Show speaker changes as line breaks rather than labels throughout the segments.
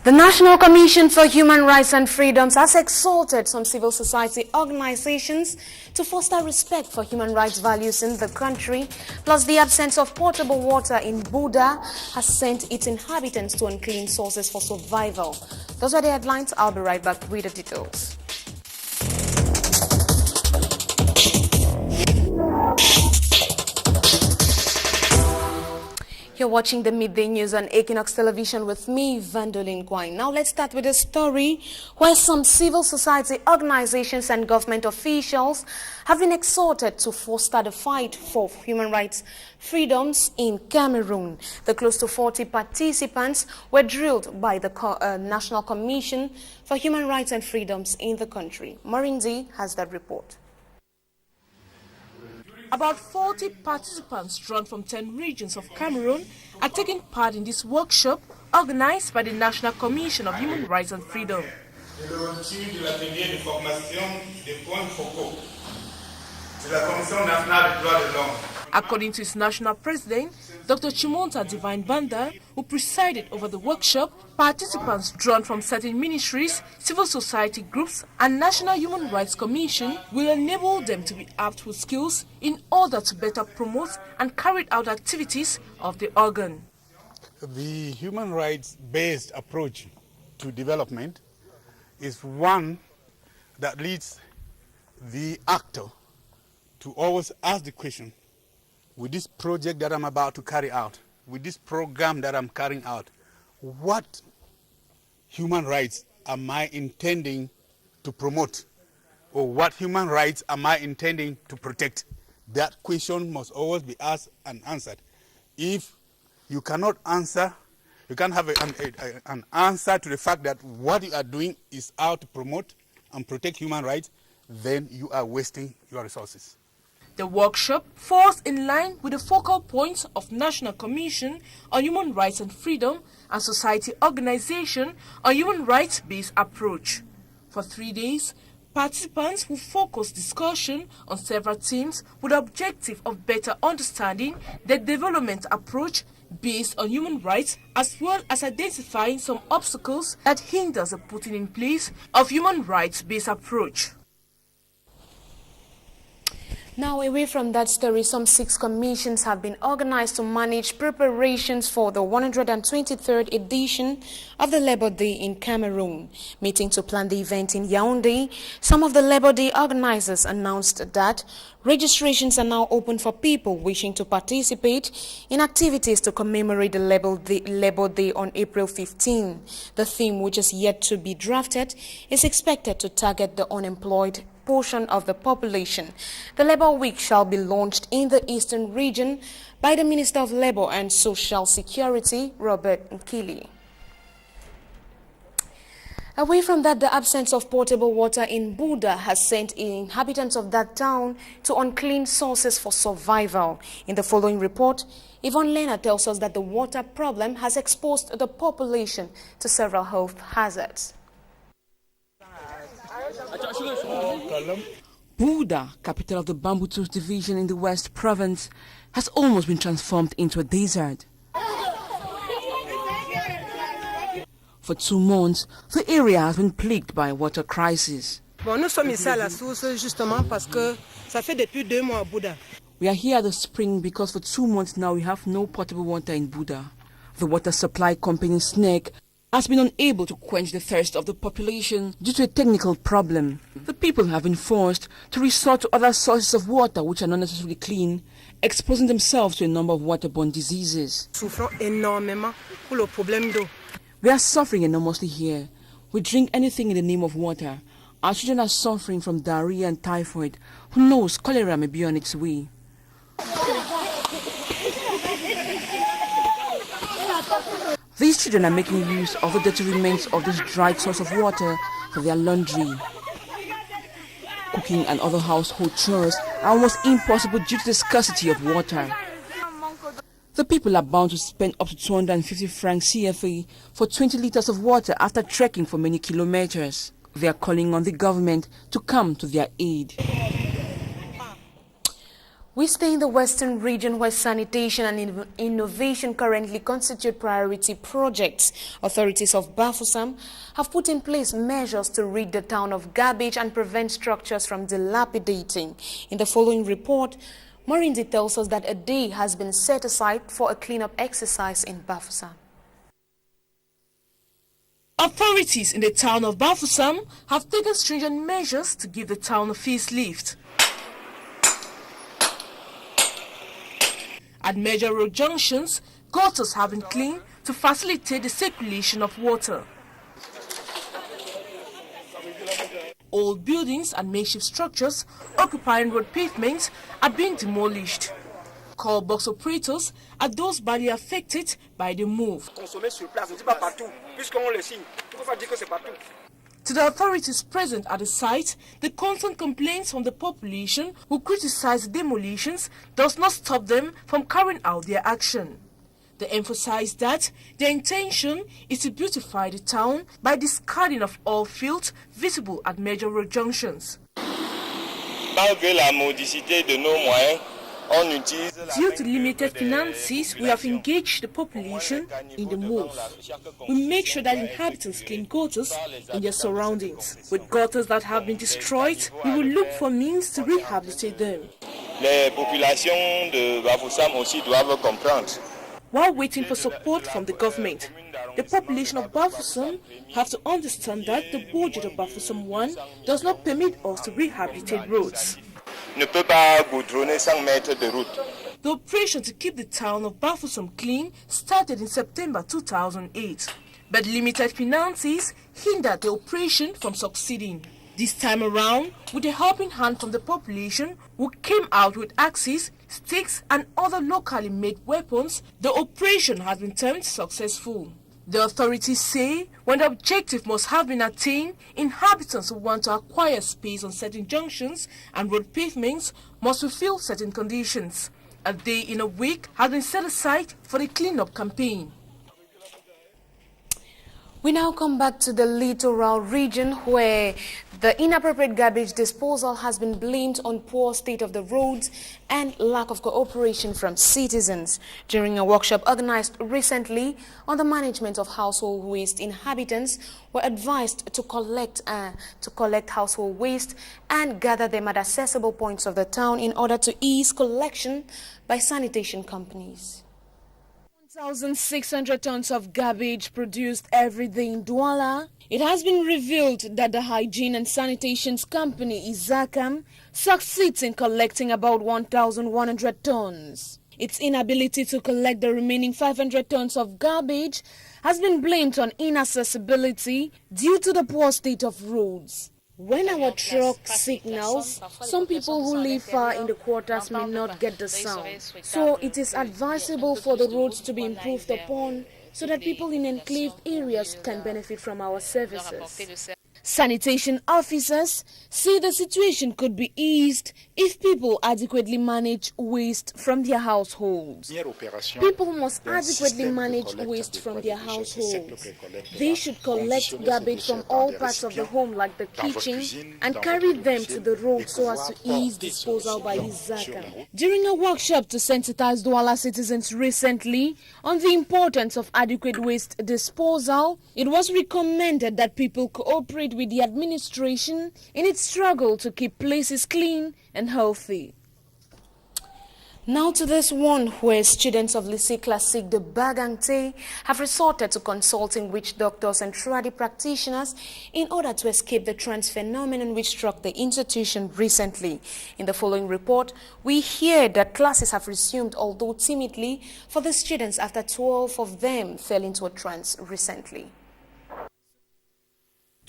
The National Commission for Human Rights and Freedoms has exhorted some civil society organizations to foster respect for human rights values in the country, plus the absence of potable water in Buda has sent its inhabitants to unclean sources for survival. Those are the headlines. I'll be right back with the details. You're watching the Midday News on Equinox Television with me, Vandoline NKWAIN. Now let's start with a story where some civil society organizations and government officials have been exhorted to foster the fight for human rights freedoms in Cameroon. The close to 40 participants were drilled by the National Commission for Human Rights and Freedoms in the country. Marindi has that report.
About 40 participants drawn from 10 regions of Cameroon are taking part in this workshop organized by the National Commission of Human Rights and Freedom. According to its national president, Dr. Chimonta Divine Banda, who presided over the workshop, participants drawn from certain ministries, civil society groups, and National Human Rights Commission will enable them to be armed with skills in order to better promote and carry out activities of the organ.
The human rights-based approach to development is one that leads the actor to always ask the question, with this project that I'm about to carry out, with this program that I'm carrying out, what human rights am I intending to promote? Or what human rights am I intending to protect? That question must always be asked and answered. If you cannot answer, you can't have an answer to the fact that what you are doing is out to promote and protect human rights, then you are wasting your resources.
The workshop falls in line with the focal points of National Commission on Human Rights and Freedom and Society Organization on Human Rights-Based Approach. For 3 days, participants will focus discussion on several themes with the objective of better understanding the development approach based on human rights, as well as identifying some obstacles that hinders the putting in place of human rights-based approach.
Now, away from that story, some 6 commissions have been organized to manage preparations for the 123rd edition of the Labor Day in Cameroon. Meeting to plan the event in Yaoundé, some of the Labor Day organizers announced that registrations are now open for people wishing to participate in activities to commemorate the Labor Day on April 15. The theme, which is yet to be drafted, is expected to target the unemployed portion of the population. The Labour Week shall be launched in the Eastern region by the Minister of Labour and Social Security, Robert Nkili. Away from that, the absence of potable water in Buda has sent inhabitants of that town to unclean sources for survival. In the following report, Yvonne Lena tells us that the water problem has exposed the population to several health hazards.
Buda, capital of the Bambutus division in the West Province, has almost been transformed into a desert. For 2 months, the area has been plagued by a water crisis. We are here at the spring because for 2 months now we have no potable water in Buda. The water supply company SNEC has been unable to quench the thirst of the population due to a technical problem. The people have been forced to resort to other sources of water which are not necessarily clean, exposing themselves to a number of waterborne diseases. We are suffering enormously here. We drink anything in the name of water. Our children are suffering from diarrhea and typhoid. Who knows, cholera may be on its way. These children are making use of the dirty remains of this dried source of water for their laundry. Cooking and other household chores are almost impossible due to the scarcity of water. The people are bound to spend up to 250 francs CFA for 20 liters of water after trekking for many kilometers. They are calling on the government to come to their aid.
We stay in the western region where sanitation and innovation currently constitute priority projects. Authorities of Bafoussam have put in place measures to rid the town of garbage and prevent structures from dilapidating. In the following report, Marindi tells us that a day has been set aside for a cleanup exercise in Bafoussam.
Authorities in the town of Bafoussam have taken stringent measures to give the town a facelift. At major road junctions, gutters have been cleaned to facilitate the circulation of water. Old buildings and makeshift structures occupying road pavements are being demolished. Call box operators are those badly affected by the move. To the authorities present at the site, the constant complaints from the population who criticize the demolitions does not stop them from carrying out their action. They emphasize that their intention is to beautify the town by discarding of all filth visible at major road junctions. Due to limited finances, we have engaged the population in the move. We make sure that inhabitants clean gutters in their surroundings. With gutters that have been destroyed, we will look for means to rehabilitate them. While waiting for support from the government, the population of Bafoussam have to understand that the budget of Bafoussam 1 does not permit us to rehabilitate roads. The operation to keep the town of Bafoussam clean started in September 2008, but limited finances hindered the operation from succeeding. This time around, with a helping hand from the population who came out with axes, sticks and other locally made weapons, the operation has been termed successful. The authorities say when the objective must have been attained, inhabitants who want to acquire space on certain junctions and road pavements must fulfill certain conditions. A day in a week has been set aside for the cleanup campaign.
We now come back to the littoral region where the inappropriate garbage disposal has been blamed on poor state of the roads and lack of cooperation from citizens. During a workshop organized recently on the management of household waste, inhabitants were advised to collect household waste and gather them at accessible points of the town in order to ease collection by sanitation companies. 1,600 tons of garbage produced every day in Douala. It has been revealed that the hygiene and sanitation company Izakam succeeds in collecting about 1,100 tons. Its inability to collect the remaining 500 tons of garbage has been blamed on inaccessibility due to the poor state of roads. When our truck signals, some people who live far in the quarters may not get the sound. So it is advisable for the roads to be improved upon so that people in enclaved areas can benefit from our services. Sanitation officers say the situation could be eased if people adequately manage waste from their households. People must adequately manage waste from their households. They should collect garbage from all parts of the home like the kitchen and carry them to the road so as to ease disposal by Izaka. During a workshop to sensitize Douala citizens recently on the importance of adequate waste disposal, it was recommended that people cooperate with the administration in its struggle to keep places clean and healthy. Now to this one where students of Lycée Classique de Bagangte have resorted to consulting witch doctors and tradi practitioners in order to escape the trance phenomenon which struck the institution recently. In the following report, we hear that classes have resumed, although timidly, for the students after 12 of them fell into a trance recently.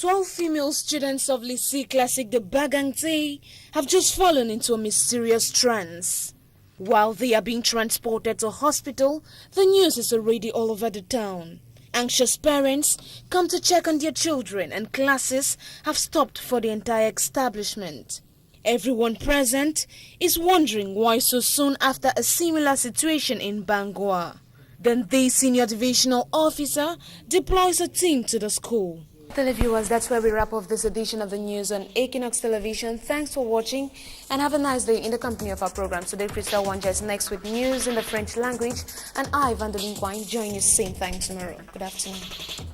12 female students of Lycée Classique de Bagangte have just fallen into a mysterious trance. While they are being transported to hospital, the news is already all over the town. Anxious parents come to check on their children and classes have stopped for the entire establishment. Everyone present is wondering why so soon after a similar situation in Bangwa. Then the senior divisional officer deploys a team to the school. Televiewers, that's where we wrap up this edition of the news on Equinox Television. Thanks for watching and have a nice day in the company of our program. Today, Crystal Wanja is next with news in the French language, and I, Vandoline NKWAIN, join you same time tomorrow. Good afternoon.